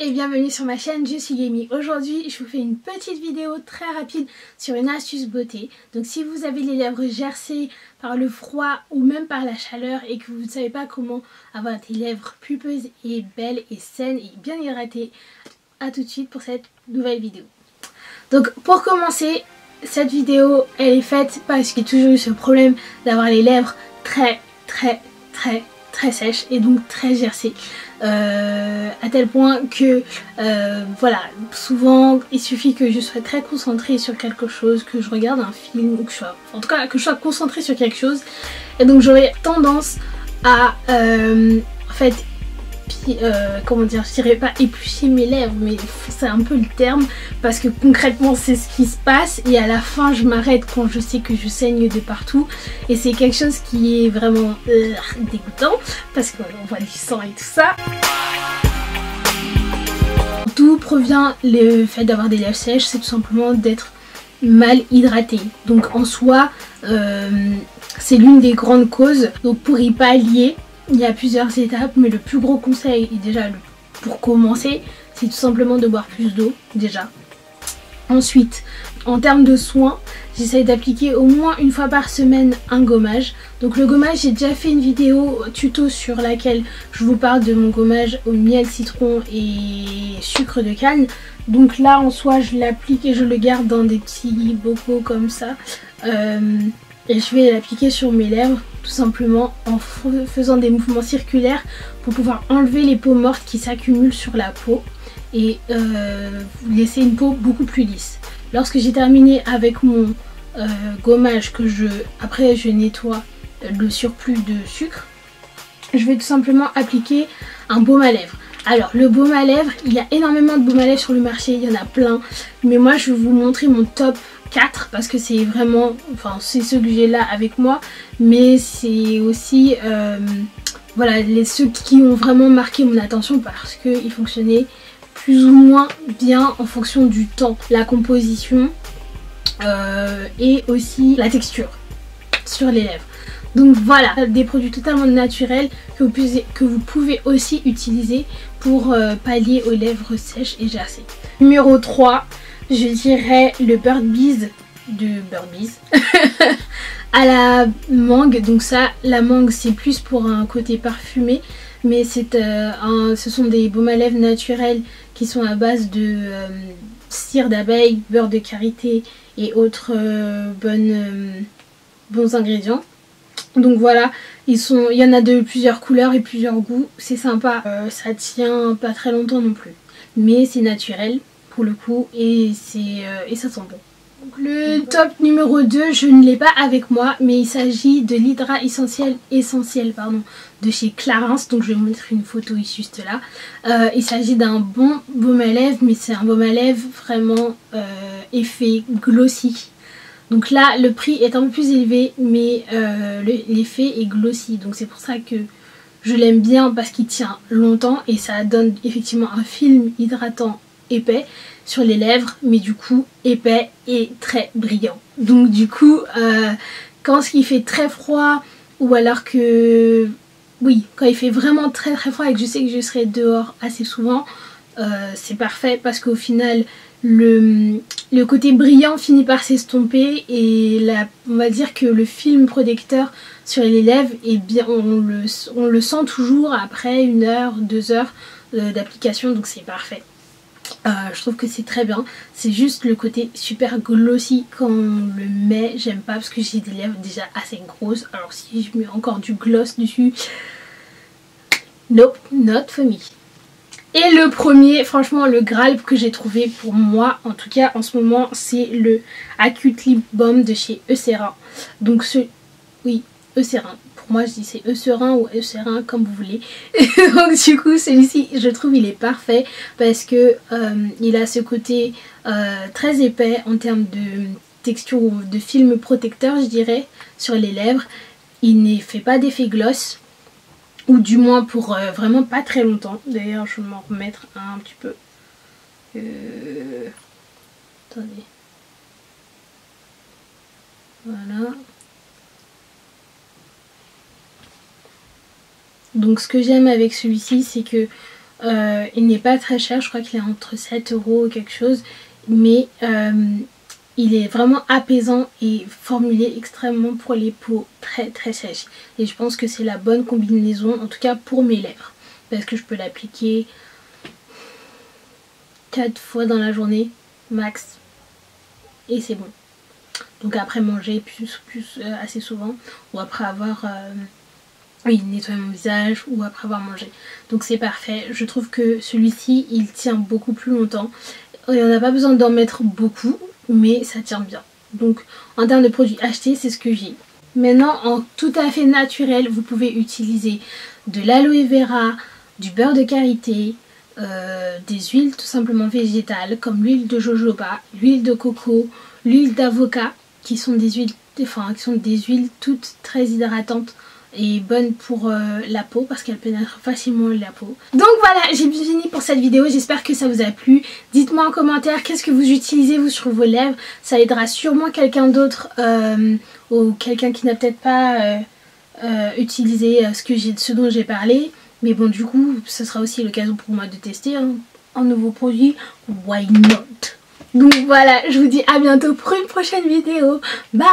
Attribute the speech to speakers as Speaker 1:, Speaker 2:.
Speaker 1: et bienvenue sur ma chaîne, je suis Gamie. Aujourd'hui je vous fais une petite vidéo très rapide sur une astuce beauté. Donc si vous avez les lèvres gercées par le froid ou même par la chaleur et que vous ne savez pas comment avoir des lèvres pulpeuses et belles et saines et bien hydratées, à tout de suite pour cette nouvelle vidéo. Donc pour commencer, cette vidéo elle est faite parce qu'il y a toujours eu ce problème d'avoir les lèvres très sèches et donc très gercées. À tel point que voilà, souvent il suffit que je sois très concentrée sur quelque chose, que je regarde un film ou que je sois, en tout cas que je sois concentrée sur quelque chose, et donc j'aurais tendance à en fait comment dire, je dirais pas éplucher mes lèvres, mais c'est un peu le terme parce que concrètement c'est ce qui se passe et à la fin je m'arrête quand je sais que je saigne de partout et c'est quelque chose qui est vraiment dégoûtant parce qu'on voit du sang et tout ça. D'où provient le fait d'avoir des lèvres sèches? C'est tout simplement d'être mal hydraté. Donc en soi c'est l'une des grandes causes. Donc pour y pallier, il y a plusieurs étapes, mais le plus gros conseil, et déjà pour commencer, c'est tout simplement de boire plus d'eau déjà. Ensuite, en termes de soins, j'essaye d'appliquer au moins une fois par semaine un gommage. Donc le gommage, j'ai déjà fait une vidéo tuto sur laquelle je vous parle de mon gommage au miel, citron et sucre de canne. Donc là en soi je l'applique et je le garde dans des petits bocaux comme ça. Et je vais l'appliquer sur mes lèvres tout simplement en faisant des mouvements circulaires pour pouvoir enlever les peaux mortes qui s'accumulent sur la peau et laisser une peau beaucoup plus lisse. Lorsque j'ai terminé avec mon gommage, après je nettoie le surplus de sucre, je vais tout simplement appliquer un baume à lèvres. Alors le baume à lèvres, il y a énormément de baumes à lèvres sur le marché, il y en a plein, mais moi je vais vous montrer mon top 4 parce que c'est vraiment, enfin c'est ceux que j'ai là avec moi, mais c'est aussi voilà ceux qui ont vraiment marqué mon attention parce qu'ils fonctionnaient plus ou moins bien en fonction du temps, la composition et aussi la texture sur les lèvres. Donc voilà, des produits totalement naturels que vous pouvez aussi utiliser pour pallier aux lèvres sèches et gercées. Numéro 3, je dirais le Bird Bees de Bird Bees à la mangue. Donc ça, la mangue c'est plus pour un côté parfumé, mais ce sont des baumes à lèvres naturels qui sont à base de cire d'abeille, beurre de karité et autres bons ingrédients. Donc voilà, il y en a de plusieurs couleurs et plusieurs goûts, c'est sympa, ça tient pas très longtemps non plus, mais c'est naturel pour le coup et ça sent bon. Donc le top numéro 2, je ne l'ai pas avec moi, mais il s'agit de l'Hydra essentiel de chez Clarins. Donc je vais vous montrer une photo juste là. Il s'agit d'un bon baume à lèvres, mais c'est un baume à lèvres vraiment effet glossy. Donc là le prix est un peu plus élevé, mais l'effet est glossy, donc c'est pour ça que je l'aime bien parce qu'il tient longtemps et ça donne effectivement un film hydratant épais sur les lèvres, mais du coup épais et très brillant. Donc du coup quand il fait très froid ou alors que oui, quand il fait vraiment très froid et que je sais que je serai dehors assez souvent, c'est parfait parce qu'au final le côté brillant finit par s'estomper et on va dire que le film protecteur sur les lèvres, eh bien, on le sent toujours après 1 heure, 2 heures d'application, donc c'est parfait. Je trouve que c'est très bien, c'est juste le côté super glossy quand on le met, j'aime pas parce que j'ai des lèvres déjà assez grosses, alors si je mets encore du gloss dessus, nope, not for me. Et le premier, franchement le Graal que j'ai trouvé pour moi, en tout cas en ce moment, c'est le Acute Lip Balm de chez Eucerin. Donc oui, Eucerin. Pour moi je dis c'est Eucerin ou Eucerin comme vous voulez. Donc du coup celui-ci je trouve il est parfait parce que il a ce côté très épais en termes de texture ou de film protecteur je dirais sur les lèvres. Il ne fait pas d'effet gloss. Ou du moins pour vraiment pas très longtemps. D'ailleurs je vais m'en remettre un petit peu. Attendez. Voilà. Donc ce que j'aime avec celui-ci c'est que Il n'est pas très cher, je crois qu'il est entre 7 € ou quelque chose. Mais il est vraiment apaisant et formulé extrêmement pour les peaux très très sèches. Et je pense que c'est la bonne combinaison, en tout cas pour mes lèvres. Parce que je peux l'appliquer 4 fois dans la journée, max. Et c'est bon. Donc après manger assez souvent. Ou après avoir nettoyé mon visage. Ou après avoir mangé. Donc c'est parfait. Je trouve que celui-ci, il tient beaucoup plus longtemps. Et on n'a pas besoin d'en mettre beaucoup, mais ça tient bien. Donc en termes de produits achetés, c'est ce que j'ai. Maintenant, en tout à fait naturel, vous pouvez utiliser de l'aloe vera, du beurre de karité, des huiles tout simplement végétales comme l'huile de jojoba, l'huile de coco, l'huile d'avocat, qui sont des huiles toutes très hydratantes et bonne pour la peau parce qu'elle pénètre facilement la peau. Donc voilà, j'ai fini pour cette vidéo, j'espère que ça vous a plu. Dites-moi en commentaire qu'est-ce que vous utilisez vous sur vos lèvres, ça aidera sûrement quelqu'un d'autre ou quelqu'un qui n'a peut-être pas utilisé ce dont j'ai parlé. Mais bon, du coup, ce sera aussi l'occasion pour moi de tester un nouveau produit, why not? Donc voilà, je vous dis à bientôt pour une prochaine vidéo, bye.